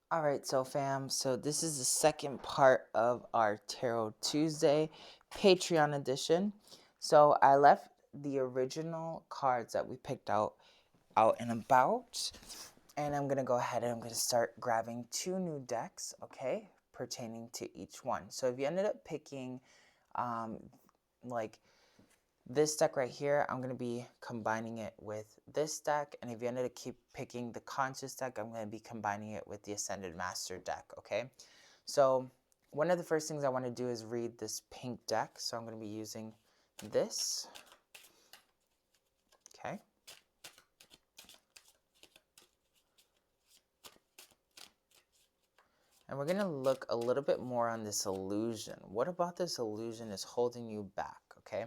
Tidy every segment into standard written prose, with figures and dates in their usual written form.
All right, so fam, so this is the second part of our Tarot Tuesday Patreon edition. So I left the original cards that we picked out and about, and I'm going to go ahead and I'm going to start grabbing two new decks, okay, pertaining to each one. So if you ended up picking like this deck right here, I'm going to be combining it with this deck. And if you ended up keep picking the Conscious deck, I'm going to be combining it with the Ascended Master deck, okay? So one of the first things I want to do is read this pink deck. So I'm going to be using this, okay? And we're going to look a little bit more on this illusion. What about this illusion is holding you back, okay?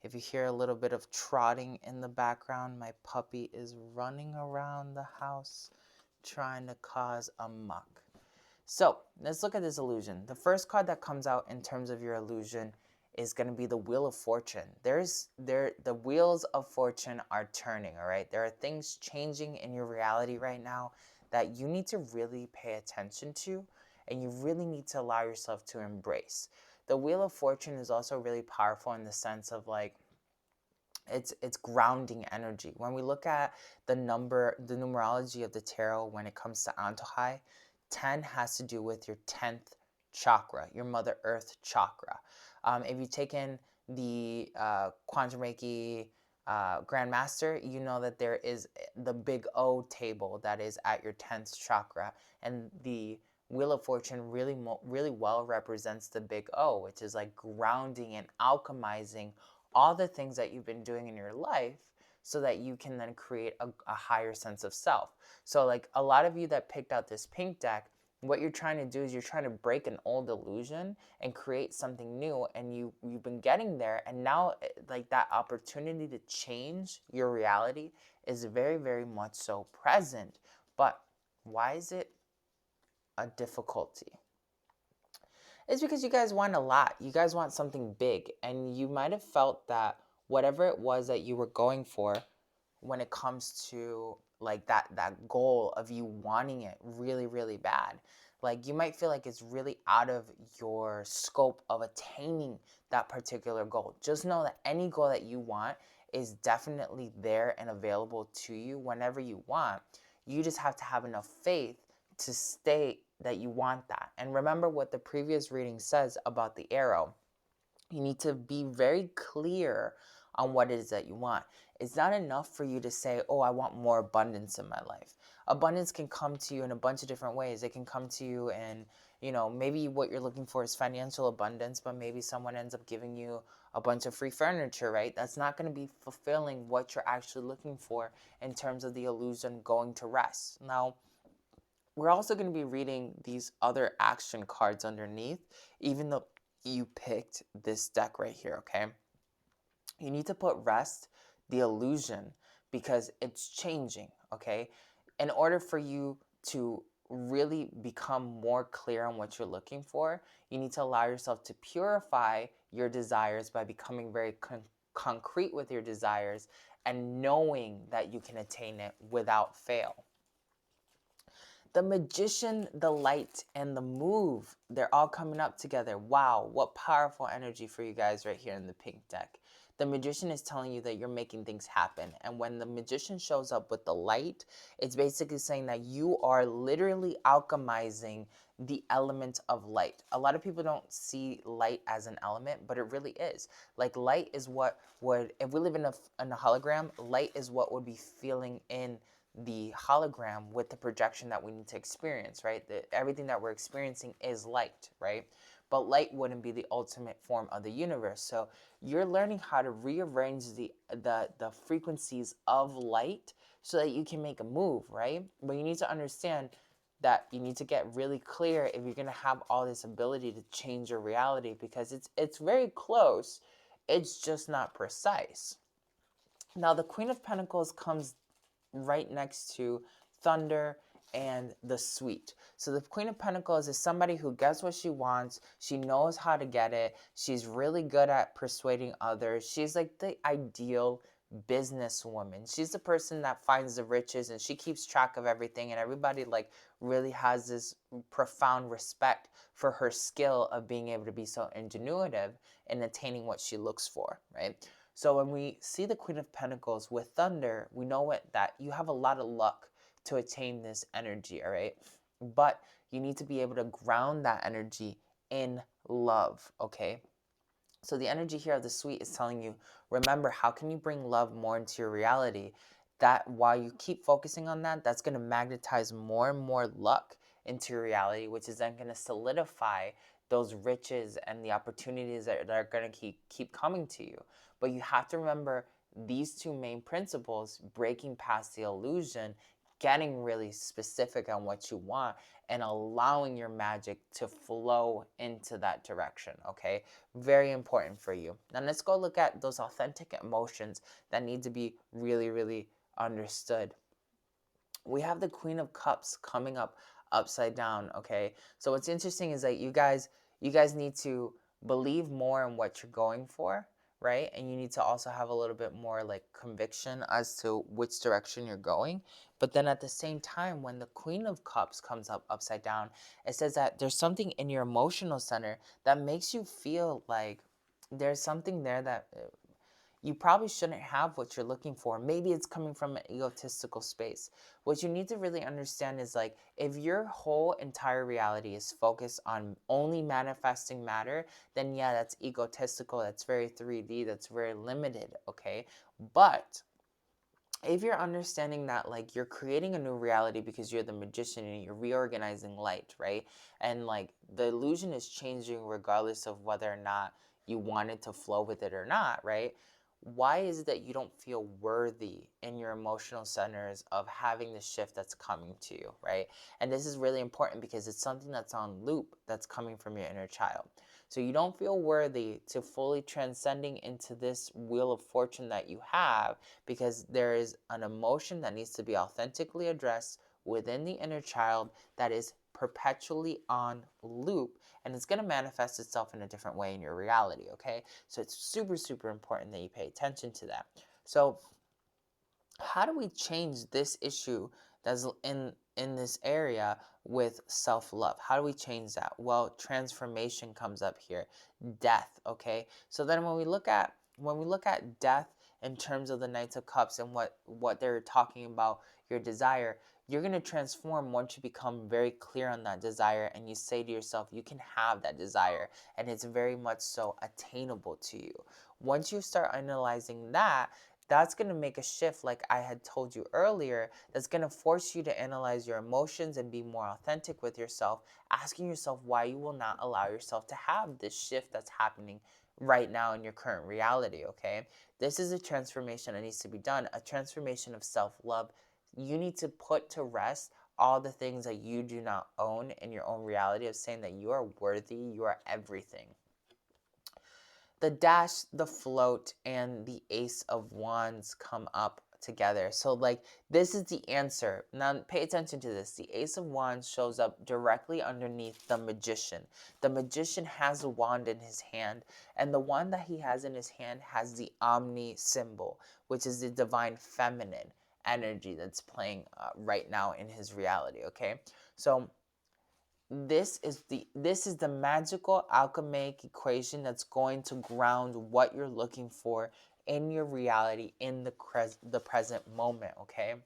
If you hear a little bit of trotting in the background, my puppy is running around the house trying to cause a muck. So let's look at this illusion. The first card that comes out in terms of your illusion is going to be the Wheel of Fortune. The wheels of fortune are turning, all right? There are things changing in your reality right now that you need to really pay attention to, and you really need to allow yourself to embrace. The Wheel of Fortune is also really powerful in the sense of like, it's grounding energy. When we look at the numerology of the tarot when it comes to Antojai, 10 has to do with your 10th chakra, your Mother Earth chakra. If you take in the Quantum Reiki Grandmaster, you know that there is the big O table that is at your 10th chakra, and the Wheel of Fortune really well represents the big O, which is like grounding and alchemizing all the things that you've been doing in your life so that you can then create a higher sense of self. So like a lot of you that picked out this pink deck, what you're trying to do is you're trying to break an old illusion and create something new, and you've been getting there, and now like that opportunity to change your reality is very, very much so present. But why is it a difficulty? It's because you guys want a lot. You guys want something big, and you might have felt that whatever it was that you were going for when it comes to like that goal of you wanting it really, really bad, like you might feel like it's really out of your scope of attaining that particular goal. Just know that any goal that you want is definitely there and available to you whenever you want. You just have to have enough faith to state that you want that. And remember what the previous reading says about the arrow. You need to be very clear on what it is that you want. It's not enough for you to say, oh, I want more abundance in my life. Abundance can come to you in a bunch of different ways. It can come to you in, maybe what you're looking for is financial abundance, but maybe someone ends up giving you a bunch of free furniture, right? That's not going to be fulfilling what you're actually looking for in terms of the illusion going to rest. Now, we're also going to be reading these other action cards underneath, even though you picked this deck right here, okay? You need to put rest the illusion because it's changing, okay? In order for you to really become more clear on what you're looking for, you need to allow yourself to purify your desires by becoming very concrete with your desires and knowing that you can attain it without fail. The Magician, the Light, and the Move, they're all coming up together. Wow, what powerful energy for you guys right here in the pink deck. The Magician is telling you that you're making things happen. And when the Magician shows up with the light, it's basically saying that you are literally alchemizing the element of light. A lot of people don't see light as an element, but it really is. Like light is what would, if we live in a hologram, light is what would be feeling in the hologram with the projection that we need to experience, right? Everything that we're experiencing is light, right? But light wouldn't be the ultimate form of the universe. So you're learning how to rearrange the frequencies of light so that you can make a move, right? But you need to understand that you need to get really clear if you're going to have all this ability to change your reality, because it's very close. It's just not precise. Now, the Queen of Pentacles comes right next to Thunder and the Sweet. So the Queen of Pentacles is somebody who gets what she wants. She knows how to get it. She's really good at persuading others. She's like the ideal businesswoman. She's the person that finds the riches and she keeps track of everything, and everybody like really has this profound respect for her skill of being able to be so ingenuitive in attaining what she looks for, right? So when we see the Queen of Pentacles with thunder, we know that you have a lot of luck to attain this energy, all right? But you need to be able to ground that energy in love, okay? So the energy here of the suite is telling you, remember, how can you bring love more into your reality? That while you keep focusing on that, that's going to magnetize more and more luck into your reality, which is then going to solidify those riches and the opportunities that are going to keep coming to you. But you have to remember these two main principles: breaking past the illusion, getting really specific on what you want, and allowing your magic to flow into that direction, okay? Very important for you. Now let's go look at those authentic emotions that need to be really, really understood. We have the Queen of Cups coming up upside down, okay? So what's interesting is that you guys need to believe more in what you're going for, right? And you need to also have a little bit more like conviction as to which direction you're going. But then at the same time, when the Queen of Cups comes up upside down, it says that there's something in your emotional center that makes you feel like there's something there that you probably shouldn't have what you're looking for. Maybe it's coming from an egotistical space. What you need to really understand is like, if your whole entire reality is focused on only manifesting matter, then yeah, that's egotistical, that's very 3D, that's very limited, okay? But if you're understanding that like you're creating a new reality because you're the magician and you're reorganizing light, right? And like the illusion is changing regardless of whether or not you wanted to flow with it or not, right? Why is it that you don't feel worthy in your emotional centers of having the shift that's coming to you, right? And this is really important because it's something that's on loop that's coming from your inner child. So you don't feel worthy to fully transcending into this wheel of fortune that you have, because there is an emotion that needs to be authentically addressed within the inner child that is perpetually on loop, and it's going to manifest itself in a different way in your reality, okay? So it's super, super important that you pay attention to that. So how do we change this issue that's in this area with self-love? How do we change that? Well, transformation comes up here. Death, okay? So then when we look at death in terms of the Knights of Cups and what they're talking about, your desire, you're going to transform once you become very clear on that desire and you say to yourself, you can have that desire, and it's very much so attainable to you. Once you start analyzing that, that's going to make a shift, like I had told you earlier, that's going to force you to analyze your emotions and be more authentic with yourself, asking yourself why you will not allow yourself to have this shift that's happening right now in your current reality, okay? This is a transformation that needs to be done, a transformation of self-love. You need to put to rest all the things that you do not own in your own reality of saying that you are worthy, you are everything. The dash, the float, and the Ace of Wands come up together. So like this is the answer. Now pay attention to this. The Ace of Wands shows up directly underneath the Magician. The Magician has a wand in his hand, and the wand that he has in his hand has the Omni symbol, which is the divine feminine energy that's playing right now in his reality, okay? So this is the magical alchemic equation that's going to ground what you're looking for in your reality in the present moment, okay?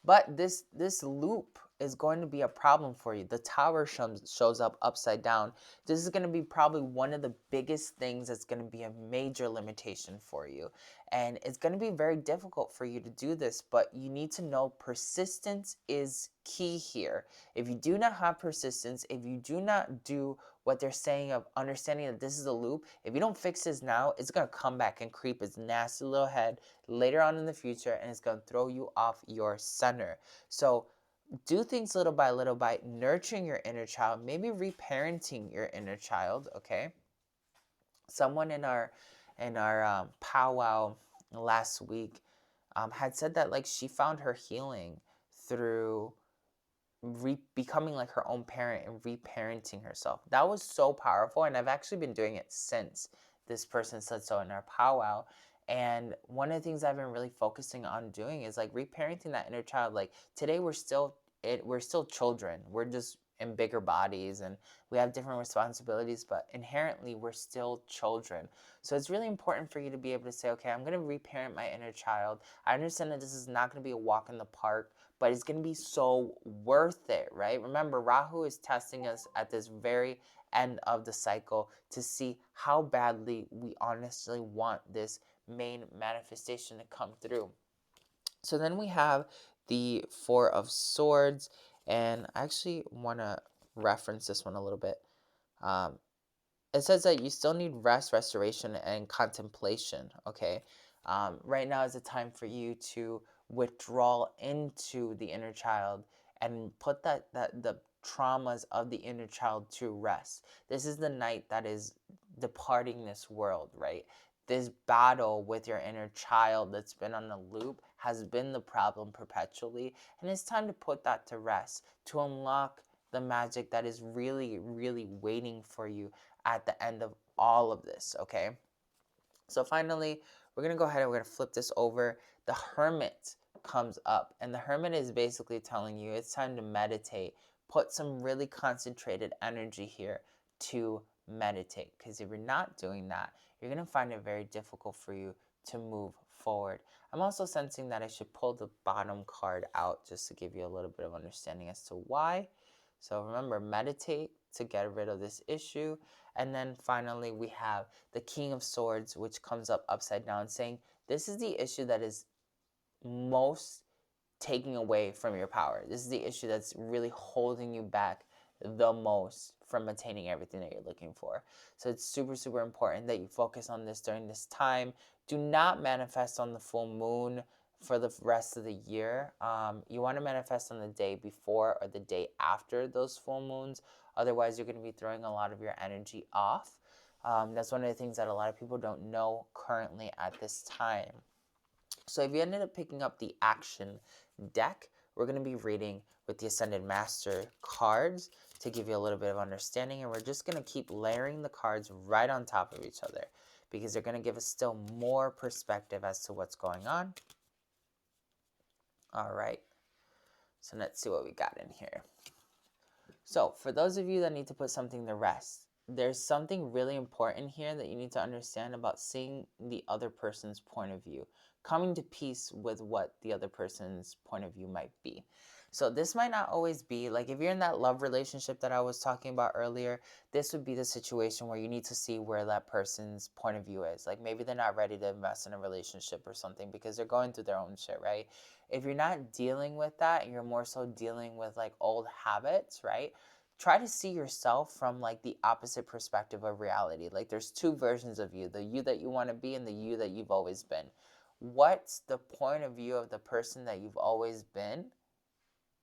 But this loop is going to be a problem for you. The Tower shows up upside down. This is going to be probably one of the biggest things that's going to be a major limitation for you. And it's going to be very difficult for you to do this, but you need to know persistence is key here. If you do not have persistence, if you do not do what they're saying of understanding that this is a loop, if you don't fix this now, it's going to come back and creep its nasty little head later on in the future, and it's going to throw you off your center. So do things little by little by nurturing your inner child, maybe reparenting your inner child, okay? Someone in our powwow last week had said that like she found her healing through becoming like her own parent and reparenting herself. That was so powerful, and I've actually been doing it since this person said so in our powwow. And one of the things I've been really focusing on doing is like reparenting that inner child. Like today we're still children. We're just in bigger bodies and we have different responsibilities, but inherently we're still children. So it's really important for you to be able to say, okay, I'm going to reparent my inner child. I understand that this is not going to be a walk in the park, but it's going to be so worth it, right? Remember, Rahu is testing us at this very end of the cycle to see how badly we honestly want this main manifestation to come through. So then we have the Four of Swords, and I actually want to reference this one a little bit. It says that you still need rest, restoration, and contemplation, okay? Right now is a time for you to withdraw into the inner child and put the traumas of the inner child to rest. This is the night that is departing this world, right? This battle with your inner child that's been on a loop has been the problem perpetually, and it's time to put that to rest, to unlock the magic that is really, really waiting for you at the end of all of this, okay? So finally, we're going to go ahead and we're going to flip this over. The Hermit comes up, and the Hermit is basically telling you it's time to meditate. Put some really concentrated energy here to meditate, because if you're not doing that, you're going to find it very difficult for you to move forward. I'm also sensing that I should pull the bottom card out just to give you a little bit of understanding as to why. So remember, meditate to get rid of this issue. And then finally, we have the King of Swords, which comes up upside down, saying this is the issue that is most taking away from your power. This is the issue that's really holding you back the most from attaining everything that you're looking for. So it's super, super important that you focus on this during this time. Do not manifest on the full moon for the rest of the year. You want to manifest on the day before or the day after those full moons. Otherwise, you're going to be throwing a lot of your energy off. That's one of the things that a lot of people don't know currently at this time. So if you ended up picking up the action deck, we're going to be reading with the Ascended Master cards to give you a little bit of understanding, and we're just going to keep layering the cards right on top of each other because they're going to give us still more perspective as to what's going on. All right, so let's see what we got in here. So for those of you that need to put something to rest, there's something really important here that you need to understand about seeing the other person's point of view, coming to peace with what the other person's point of view might be. So this might not always be, like if you're in that love relationship that I was talking about earlier, this would be the situation where you need to see where that person's point of view is. Like maybe they're not ready to invest in a relationship or something because they're going through their own shit, right? If you're not dealing with that, you're more so dealing with like old habits, right? Try to see yourself from like the opposite perspective of reality. Like there's two versions of you, the you that you want to be and the you that you've always been. What's the point of view of the person that you've always been?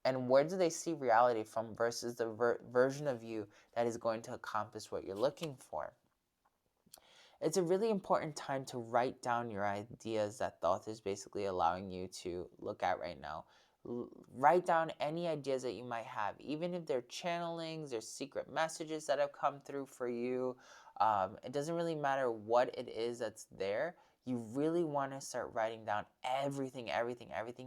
And where do they see reality from versus the version of you that is going to accomplish what you're looking for? It's a really important time to write down your ideas that the author is basically allowing you to look at right now. Write down any ideas that you might have, even if they're channelings, there's secret messages that have come through for you. It doesn't really matter what it is that's there. You really want to start writing down everything,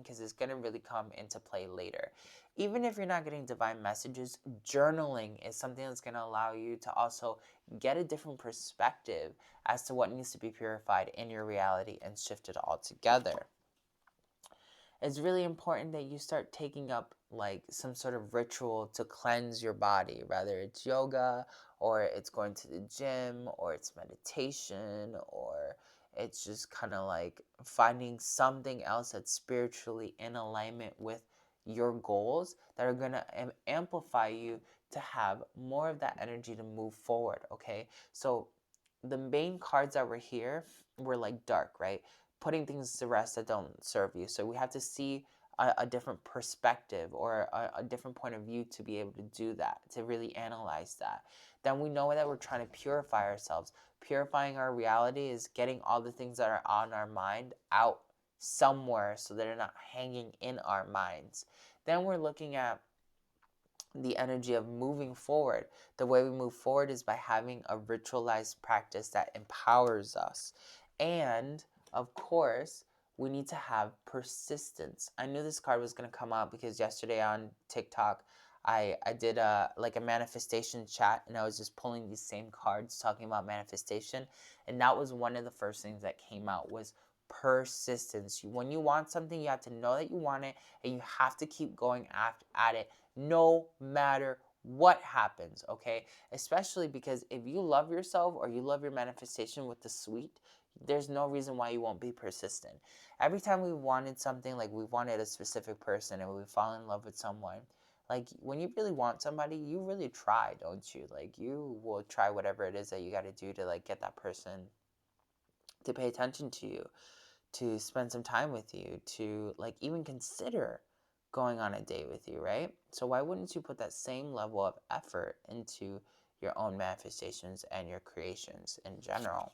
because it's going to really come into play later. Even if you're not getting divine messages, journaling is something that's going to allow you to also get a different perspective as to what needs to be purified in your reality and shifted altogether. It's really important that you start taking up like some sort of ritual to cleanse your body, whether it's yoga or it's going to the gym or it's meditation or it's just kind of like finding something else that's spiritually in alignment with your goals that are going to amplify you to have more of that energy to move forward, okay? So the main cards that were here were like dark, right? Putting things to rest that don't serve you. So we have to see a different perspective or a different point of view to be able to do that, to really analyze that. Then we know that we're trying to purify ourselves. Purifying our reality is getting all the things that are on our mind out somewhere so that they're not hanging in our minds. Then we're looking at the energy of moving forward. The way we move forward is by having a ritualized practice that empowers us. And Of course, we need to have persistence. I knew this card was going to come out because yesterday on TikTok, I did a manifestation chat, and I was just pulling these same cards talking about manifestation, and that was one of the first things that came out was persistence. When you want something, you have to know that you want it, and you have to keep going at it no matter what happens, okay? Especially because if you love yourself or you love your manifestation with the sweet, there's no reason why you won't be persistent. Every time we wanted something, like we wanted a specific person and we fall in love with someone, like when you really want somebody, you really try, don't you? Like you will try whatever it is that you got to do to like get that person to pay attention to you, to spend some time with you, to like even consider going on a date with you, right? So why wouldn't you put that same level of effort into your own manifestations and your creations in general?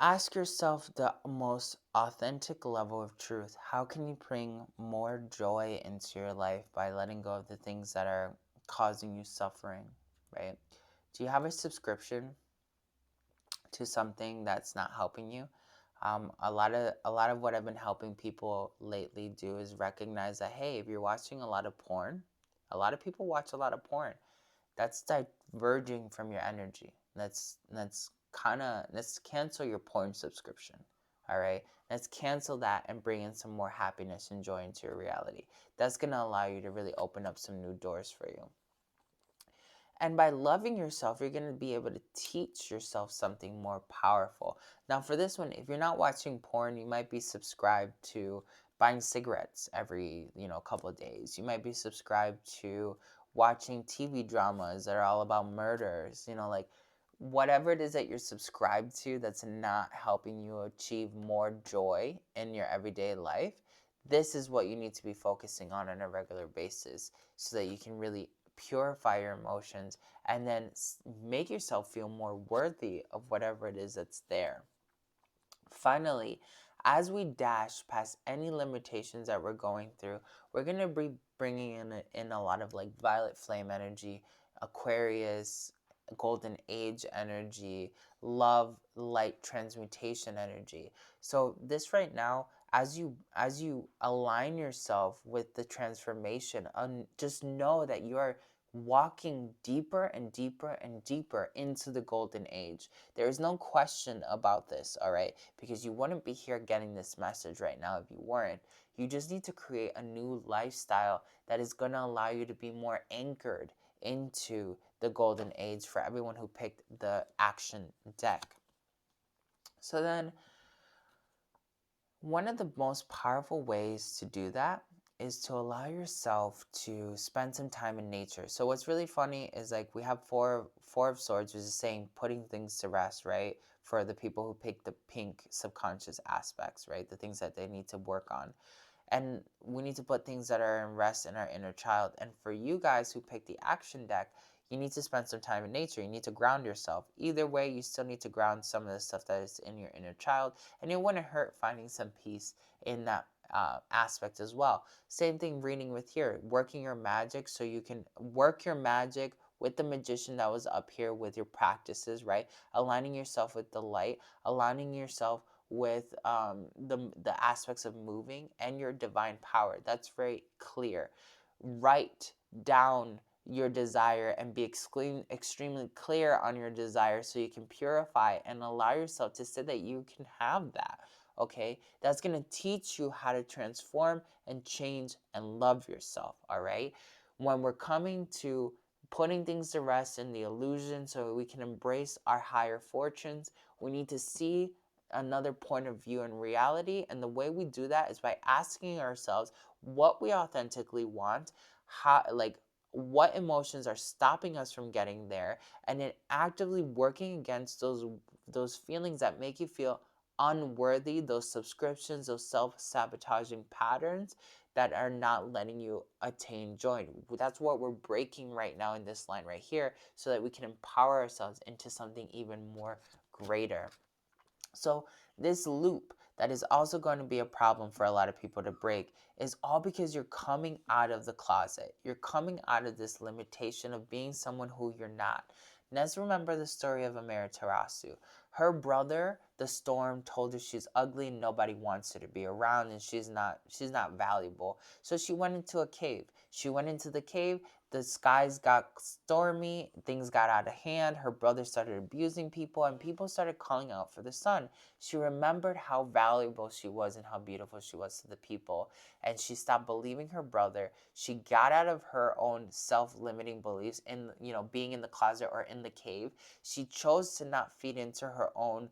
Ask yourself the most authentic level of truth. How can you bring more joy into your life by letting go of the things that are causing you suffering, right? Do you have a subscription to something that's not helping you? A lot of what I've been helping people lately do is recognize that, hey, if you're watching a lot of porn, a lot of people watch a lot of porn. That's diverging from your energy. Let's cancel your porn subscription. All right, let's cancel that and bring in some more happiness and joy into your reality. That's gonna allow you to really open up some new doors for you. And by loving yourself, you're going to be able to teach yourself something more powerful. Now, for this one, if you're not watching porn, you might be subscribed to buying cigarettes every, couple of days. You might be subscribed to watching TV dramas that are all about murders, like whatever it is that you're subscribed to that's not helping you achieve more joy in your everyday life. This is what you need to be focusing on a regular basis so that you can really purify your emotions and then make yourself feel more worthy of whatever it is that's there. Finally, as we dash past any limitations that we're going through, we're going to be bringing in a lot of like violet flame energy, Aquarius, golden age energy, love, light transmutation energy. So this right now, as you align yourself with the transformation, just know that you are walking deeper and deeper and deeper into the golden age. There is no question about this, all right? Because you wouldn't be here getting this message right now if you weren't. You just need to create a new lifestyle that is going to allow you to be more anchored into the golden age for everyone who picked the action deck. So then, one of the most powerful ways to do that is to allow yourself to spend some time in nature. So what's really funny is like we have four of swords, which is saying putting things to rest, right? For the people who pick the pink subconscious aspects, right? The things that they need to work on. And we need to put things that are in rest in our inner child. And for you guys who pick the action deck, you need to spend some time in nature. You need to ground yourself. Either way, you still need to ground some of the stuff that is in your inner child. And it wouldn't hurt finding some peace in that aspect as well. Same thing reading with here, working your magic so you can work your magic with the magician that was up here with your practices, right? Aligning yourself with the light, aligning yourself with the aspects of moving and your divine power. That's very clear. Write down your desire and be extremely clear on your desire so you can purify and allow yourself to say that you can have that. Okay, that's going to teach you how to transform and change and love yourself. All right, when we're coming to putting things to rest in the illusion so we can embrace our higher fortunes, we need to see another point of view in reality. And the way we do that is by asking ourselves what we authentically want, how, like, what emotions are stopping us from getting there, and then actively working against those feelings that make you feel unworthy, those subscriptions, those self-sabotaging patterns that are not letting you attain joy. That's what we're breaking right now in this line right here so that we can empower ourselves into something even more greater. So this loop that is also going to be a problem for a lot of people to break is all because you're coming out of the closet. You're coming out of this limitation of being someone who you're not. Let's remember the story of Amaterasu. Her brother, the storm, told her she's ugly and nobody wants her to be around, and she's not valuable. So she went into a cave. She went into the cave. The skies got stormy, things got out of hand. Her brother started abusing people, and people started calling out for the sun. She remembered how valuable she was and how beautiful she was to the people, and she stopped believing her brother. She got out of her own self-limiting beliefs in, being in the closet or in the cave. She chose to not feed into her own,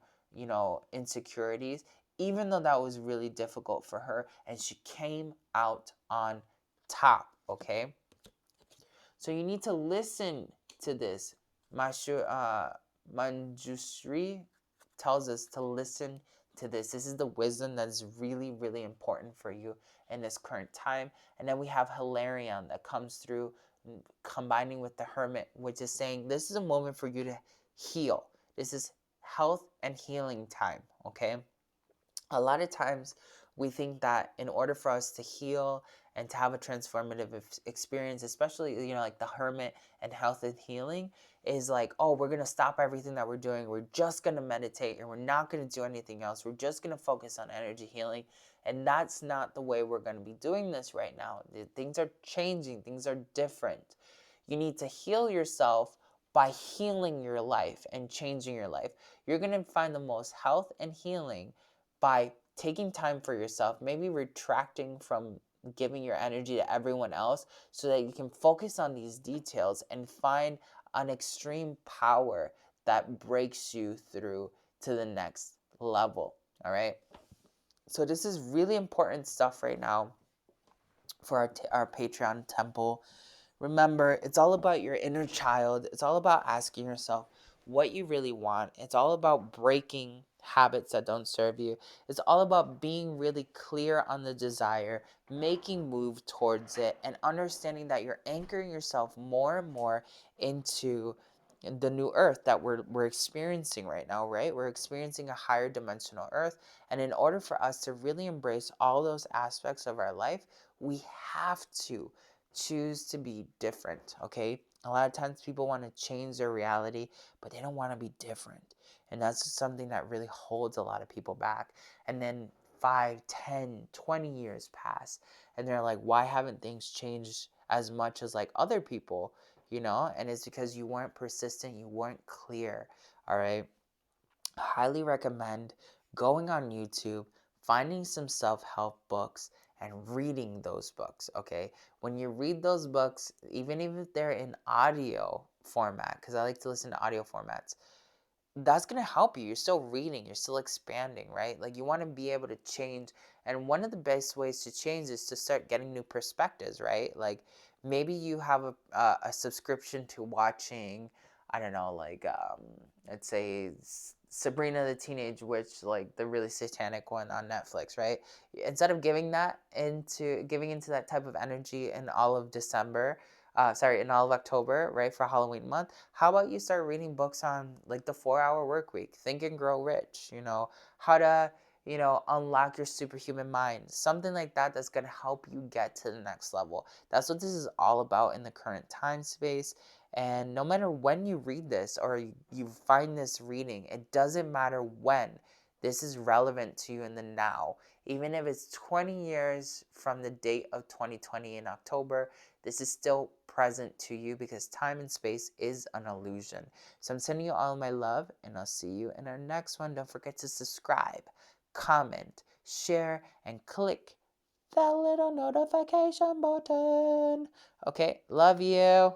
insecurities, even though that was really difficult for her, and she came out on top, okay? So you need to listen to this. Manjushri tells us to listen to this. This is the wisdom that is really, really important for you in this current time. And then we have Hilarion that comes through, combining with the Hermit, which is saying this is a moment for you to heal. This is health and healing time, okay? A lot of times we think that in order for us to heal and to have a transformative experience, especially, like the Hermit and health and healing, is like, oh, we're going to stop everything that we're doing. We're just going to meditate and we're not going to do anything else. We're just going to focus on energy healing. And that's not the way we're going to be doing this right now. Things are changing. Things are different. You need to heal yourself by healing your life and changing your life. You're going to find the most health and healing by taking time for yourself, maybe retracting from giving your energy to everyone else so that you can focus on these details and find an extreme power that breaks you through to the next level. All right. So this is really important stuff right now for our Patreon temple. Remember, it's all about your inner child. It's all about asking yourself what you really want. It's all about breaking habits that don't serve you. It's all about being really clear on the desire, making move towards it, and understanding that you're anchoring yourself more and more into the new earth that we're experiencing right now, right? We're experiencing a higher dimensional earth, and in order for us to really embrace all those aspects of our life, we have to choose to be different, okay? A lot of times people want to change their reality, but they don't want to be different. And that's something that really holds a lot of people back. And then 5, 10, 20 years pass, and they're like, why haven't things changed as much as like other people, And it's because you weren't persistent, you weren't clear, all right? Highly recommend going on YouTube, finding some self-help books, and reading those books, okay? When you read those books, even if they're in audio format, because I like to listen to audio formats, that's going to help you. You're still reading, you're still expanding, right? Like you want to be able to change. And one of the best ways to change is to start getting new perspectives, right? Like maybe you have a subscription to watching, I don't know, like let's say Sabrina the Teenage Witch, like the really satanic one on Netflix, right? Instead of giving into that type of energy in all of December, in all of October, right, for Halloween month, how about you start reading books on like the 4-hour work week, Think and Grow Rich, how to, unlock your superhuman mind, something like that that's going to help you get to the next level. That's what this is all about in the current time space. And no matter when you read this or you find this reading, it doesn't matter when. This is relevant to you in the now. Even if it's 20 years from the date of 2020 in October, this is still present to you because time and space is an illusion. So I'm sending you all my love, and I'll see you in our next one. Don't forget to subscribe, comment, share, and click that little notification button. Okay, love you.